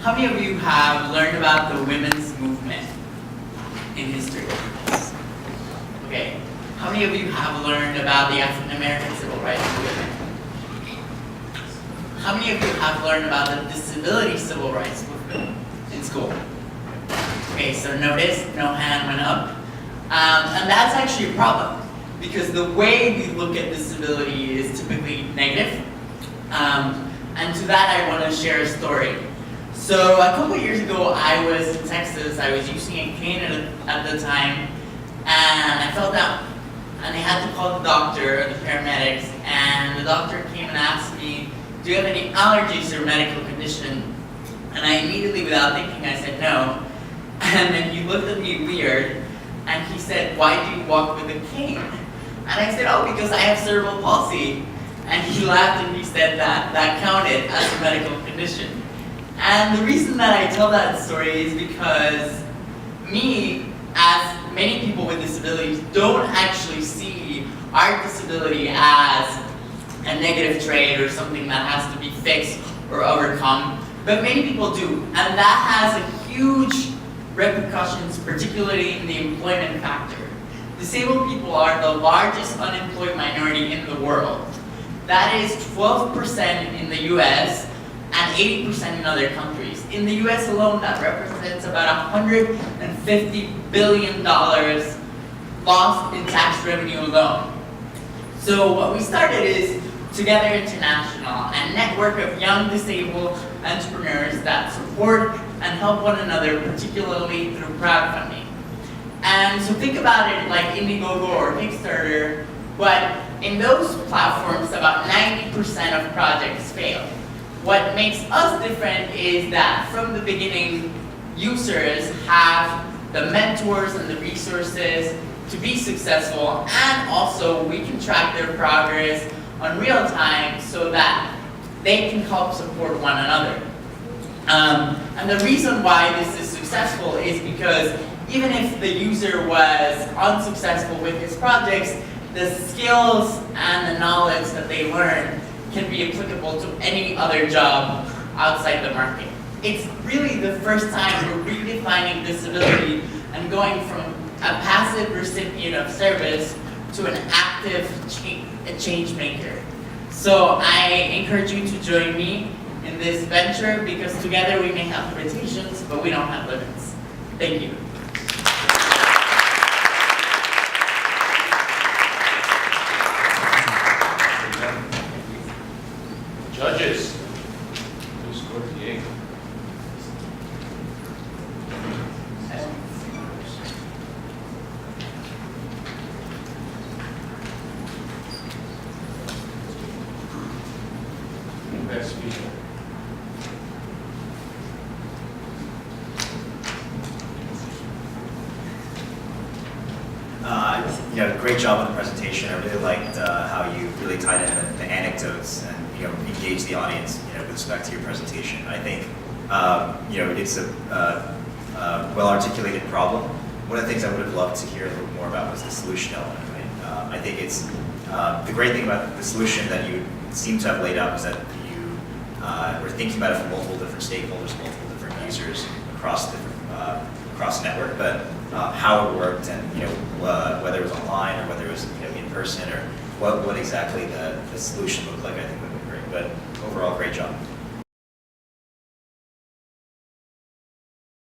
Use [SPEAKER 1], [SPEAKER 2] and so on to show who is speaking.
[SPEAKER 1] How many of you have learned about the women's movement in history? Okay. How many of you have learned about the African American civil rights movement? How many of you have learned about the disability civil rights movement in school? Okay, so notice no hand went up. And that's actually a problem, because the way we look at disability is typically negative. And to that I want to share a story. So a couple years ago I was in Texas. I was using a cane at the time, and I fell down. And I had to call the doctor, the paramedics, and the doctor came and asked me, do you have any allergies or medical condition? And I immediately, without thinking, I said no. And then he looked at me weird, and he said, why do you walk with a cane? And I said, oh, because I have cerebral palsy. And he laughed and he said that counted as a medical condition. And the reason that I tell that story is because me, as many people with disabilities, don't actually see our disability as a negative trait or something that has to be fixed or overcome, but many people do. And that has a huge repercussions, particularly in the employment factor. Disabled people are the largest unemployed minority in the world. That is 12% in the US and 80% in other countries. In the US alone, that represents about $150 billion lost in tax revenue alone. So what we started is 2gether International, a network of young disabled entrepreneurs that support and help one another, particularly through crowdfunding. And so think about it like Indiegogo or Kickstarter, but in those platforms, about 90% of projects fail. What makes us different is that from the beginning, users have the mentors and the resources to be successful, and also we can track their progress on real time so that they can help support one another. And the reason why this is successful is because even if the user was unsuccessful with his projects, the skills and the knowledge that they learn can be applicable to any other job outside the market. It's really the first time we're redefining disability and going from a passive recipient of service to an active change maker. So I encourage you to join me in this venture, because together we may have limitations, but we don't have limits. Thank you.
[SPEAKER 2] Judges, who scored the egg? Best speaker.
[SPEAKER 3] Great job on the presentation. I really liked how you really tied in the anecdotes and engaged the audience with respect to your presentation. I think it's a well-articulated problem. One of the things I would have loved to hear a little more about was the solution element. Right? I think it's the great thing about the solution that you seem to have laid out is that you were thinking about it from multiple different stakeholders, multiple different users across the network, but how it worked, and whether it was online or whether it was in person, or what exactly the solution looked like, I think would be great. But overall, great job.